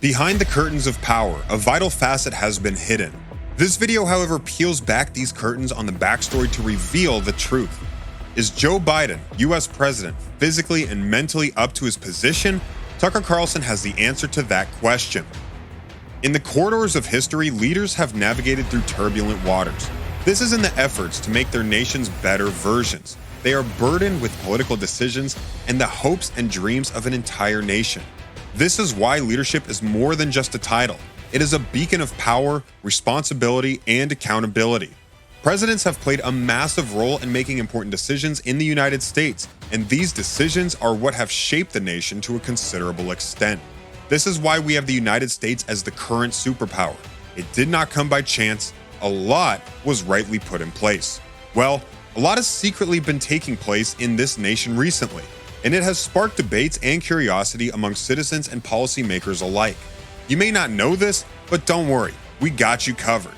Behind the curtains of power, a vital facet has been hidden. This video, however, peels back these curtains on the backstory to reveal the truth. Is Joe Biden, US president, physically and mentally up to his position? Tucker Carlson has the answer to that question. In the corridors of history, leaders have navigated through turbulent waters. This is in the efforts to make their nations better versions. They are burdened with political decisions and the hopes and dreams of an entire nation. This is why leadership is more than just a title. It is a beacon of power, responsibility, and accountability. Presidents have played a massive role in making important decisions in the United States, and these decisions are what have shaped the nation to a considerable extent. This is why we have the United States as the current superpower. It did not come by chance. A lot was rightly put in place. Well, a lot has secretly been taking place in this nation recently, and it has sparked debates and curiosity among citizens and policymakers alike. You may not know this, but don't worry, we got you covered.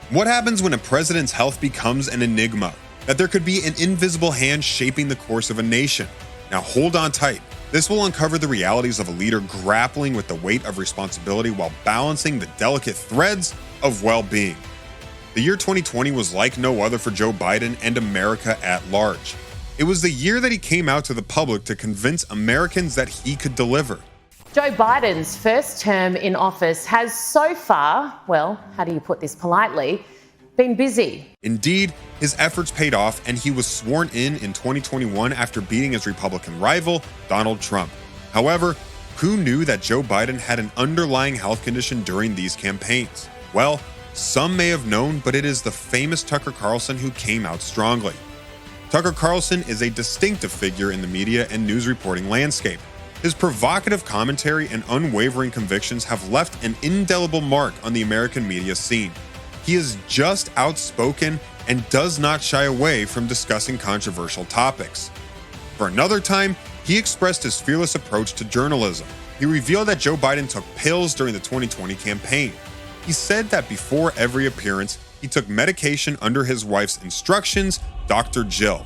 What happens when a president's health becomes an enigma? That there could be an invisible hand shaping the course of a nation. Now hold on tight. This will uncover the realities of a leader grappling with the weight of responsibility while balancing the delicate threads of well-being. The year 2020 was like no other for Joe Biden and America at large. It was the year that he came out to the public to convince Americans that he could deliver. Joe Biden's first term in office has so far, well, how do you put this politely, been busy. Indeed, his efforts paid off and he was sworn in 2021 after beating his Republican rival, Donald Trump. However, who knew that Joe Biden had an underlying health condition during these campaigns? Well, some may have known, but it is the famous Tucker Carlson who came out strongly. Tucker Carlson is a distinctive figure in the media and news reporting landscape. His provocative commentary and unwavering convictions have left an indelible mark on the American media scene. He is just outspoken and does not shy away from discussing controversial topics. For another time, he expressed his fearless approach to journalism. He revealed that Joe Biden took pills during the 2020 campaign. He said that before every appearance, he took medication under his wife's instructions, Dr. Jill.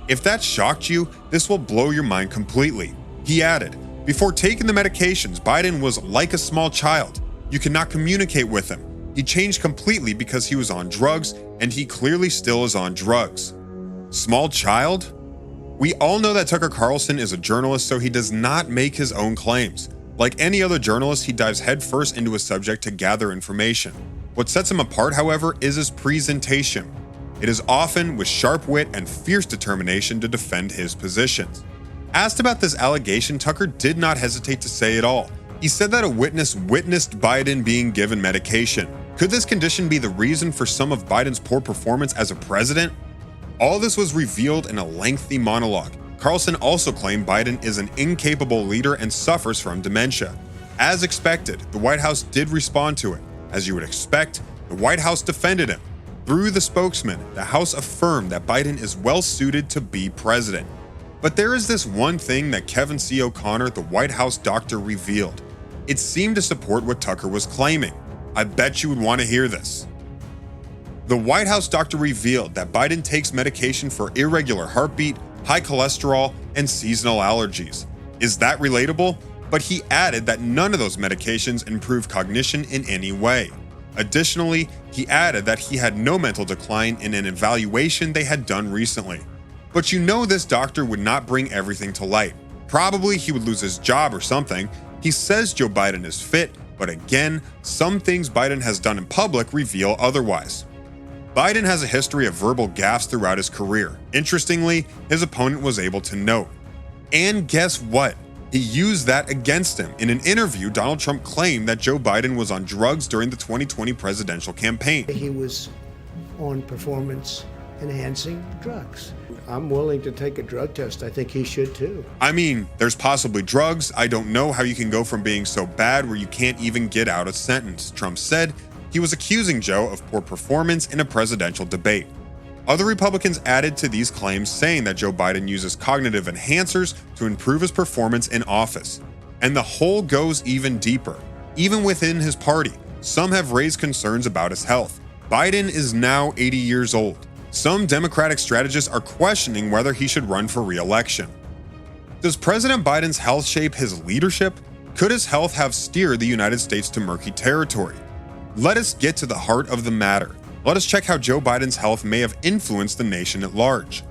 If that shocked you, this will blow your mind completely. He added, before taking the medications, Biden was like a small child. You cannot communicate with him. He changed completely because he was on drugs, and he clearly still is on drugs. Small child? We all know that Tucker Carlson is a journalist, so he does not make his own claims. Like any other journalist, he dives headfirst into a subject to gather information. What sets him apart, however, is his presentation. It is often with sharp wit and fierce determination to defend his positions. Asked about this allegation, Tucker did not hesitate to say it all. He said that a witness witnessed Biden being given medication. Could this condition be the reason for some of Biden's poor performance as a president? All this was revealed in a lengthy monologue. Carlson also claimed Biden is an incapable leader and suffers from dementia. As expected, the White House did respond to it. As you would expect, the White House defended him. Through the spokesman, the House affirmed that Biden is well suited to be president. But there is this one thing that Kevin C. O'Connor, the White House doctor, revealed. It seemed to support what Tucker was claiming. I bet you would want to hear this. The White House doctor revealed that Biden takes medication for irregular heartbeat, high cholesterol, and seasonal allergies. Is that relatable? But he added that none of those medications improve cognition in any way. Additionally, he added that he had no mental decline in an evaluation they had done recently. But you know this doctor would not bring everything to light. Probably he would lose his job or something. He says Joe Biden is fit, but again, some things Biden has done in public reveal otherwise. Biden has a history of verbal gaffes throughout his career. Interestingly, his opponent was able to note. And guess what? He used that against him. In an interview, Donald Trump claimed that Joe Biden was on drugs during the 2020 presidential campaign. He was on performance-enhancing drugs. I'm willing to take a drug test. I think he should too. I mean, there's possibly drugs. I don't know how you can go from being so bad where you can't even get out a sentence, Trump said. He was accusing Joe of poor performance in a presidential debate. Other Republicans added to these claims, saying that Joe Biden uses cognitive enhancers to improve his performance in office. And the hole goes even deeper. Even within his party, some have raised concerns about his health. Biden is now 80 years old. Some Democratic strategists are questioning whether he should run for re-election. Does President Biden's health shape his leadership? Could his health have steered the United States to murky territory? Let us get to the heart of the matter. Let us check how Joe Biden's health may have influenced the nation at large.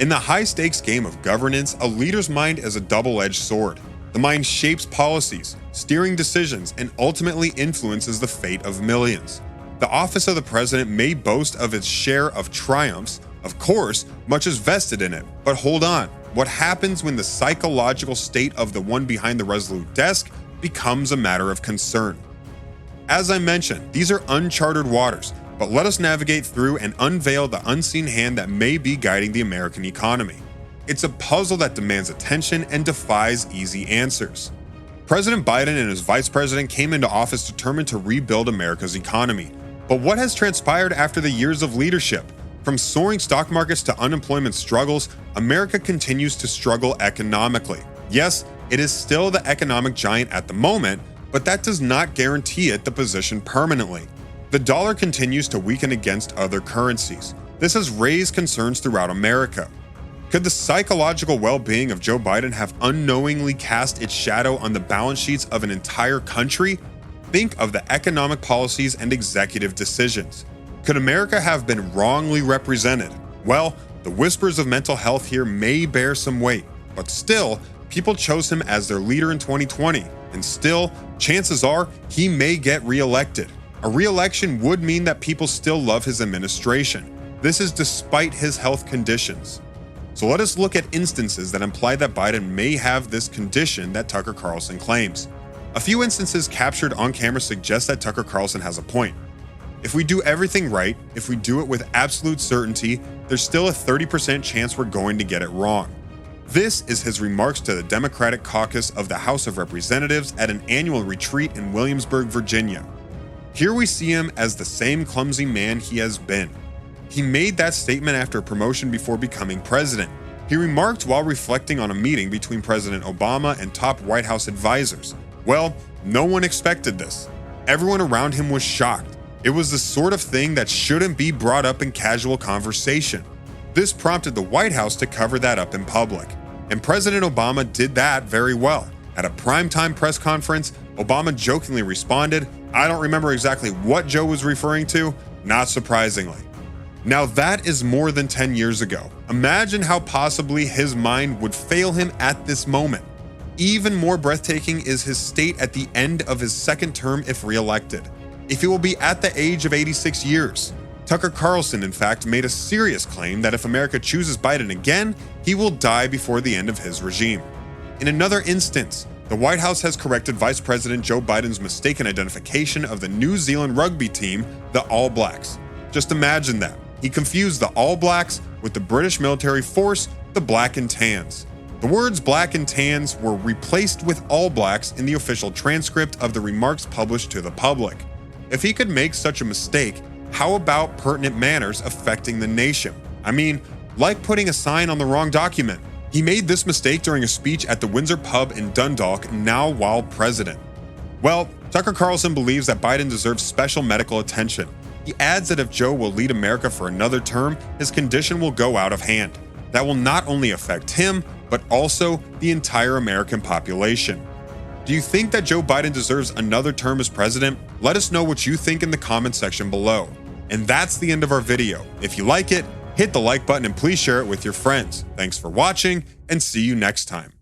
In the high-stakes game of governance, a leader's mind is a double-edged sword. The mind shapes policies, steering decisions, and ultimately influences the fate of millions. The office of the president may boast of its share of triumphs. Of course, much is vested in it. But hold on, what happens when the psychological state of the one behind the resolute desk becomes a matter of concern? As I mentioned, these are uncharted waters, but let us navigate through and unveil the unseen hand that may be guiding the American economy. It's a puzzle that demands attention and defies easy answers. President Biden and his vice president came into office determined to rebuild America's economy. But what has transpired after the years of leadership? From soaring stock markets to unemployment struggles, America continues to struggle economically. Yes, it is still the economic giant at the moment, but that does not guarantee it the position permanently. The dollar continues to weaken against other currencies. This has raised concerns throughout America. Could the psychological well-being of Joe Biden have unknowingly cast its shadow on the balance sheets of an entire country? Think of the economic policies and executive decisions. Could America have been wrongly represented? Well, the whispers of mental health here may bear some weight, but still, people chose him as their leader in 2020, and still, chances are he may get reelected. A reelection would mean that people still love his administration. This is despite his health conditions. So let us look at instances that imply that Biden may have this condition that Tucker Carlson claims. A few instances captured on camera suggest that Tucker Carlson has a point. If we do everything right, if we do it with absolute certainty, there's still a 30% chance we're going to get it wrong. This is his remarks to the Democratic caucus of the House of Representatives at an annual retreat in Williamsburg, Virginia. Here we see him as the same clumsy man he has been. He made that statement after a promotion before becoming president. He remarked while reflecting on a meeting between President Obama and top White House advisors. Well, no one expected this. Everyone around him was shocked. It was the sort of thing that shouldn't be brought up in casual conversation. This prompted the White House to cover that up in public. And President Obama did that very well. At a primetime press conference, Obama jokingly responded, "I don't remember exactly what Joe was referring to, not surprisingly." Now that is more than 10 years ago. Imagine how possibly his mind would fail him at this moment. Even more breathtaking is his state at the end of his second term if reelected. If he will be at the age of 86 years. Tucker Carlson, in fact, made a serious claim that if America chooses Biden again, he will die before the end of his regime. In another instance, the White House has corrected Vice President Joe Biden's mistaken identification of the New Zealand rugby team, the All Blacks. Just imagine that. He confused the All Blacks with the British military force, the Black and Tans. The words Black and Tans were replaced with All Blacks in the official transcript of the remarks published to the public. If he could make such a mistake, how about pertinent manners affecting the nation? I mean, like putting a sign on the wrong document. He made this mistake during a speech at the Windsor pub in Dundalk, now while president. Well, Tucker Carlson believes that Biden deserves special medical attention. He adds that if Joe will lead America for another term, his condition will go out of hand. That will not only affect him, but also the entire American population. Do you think that Joe Biden deserves another term as president? Let us know what you think in the comment section below. And that's the end of our video. If you like it, hit the like button and please share it with your friends. Thanks for watching and see you next time.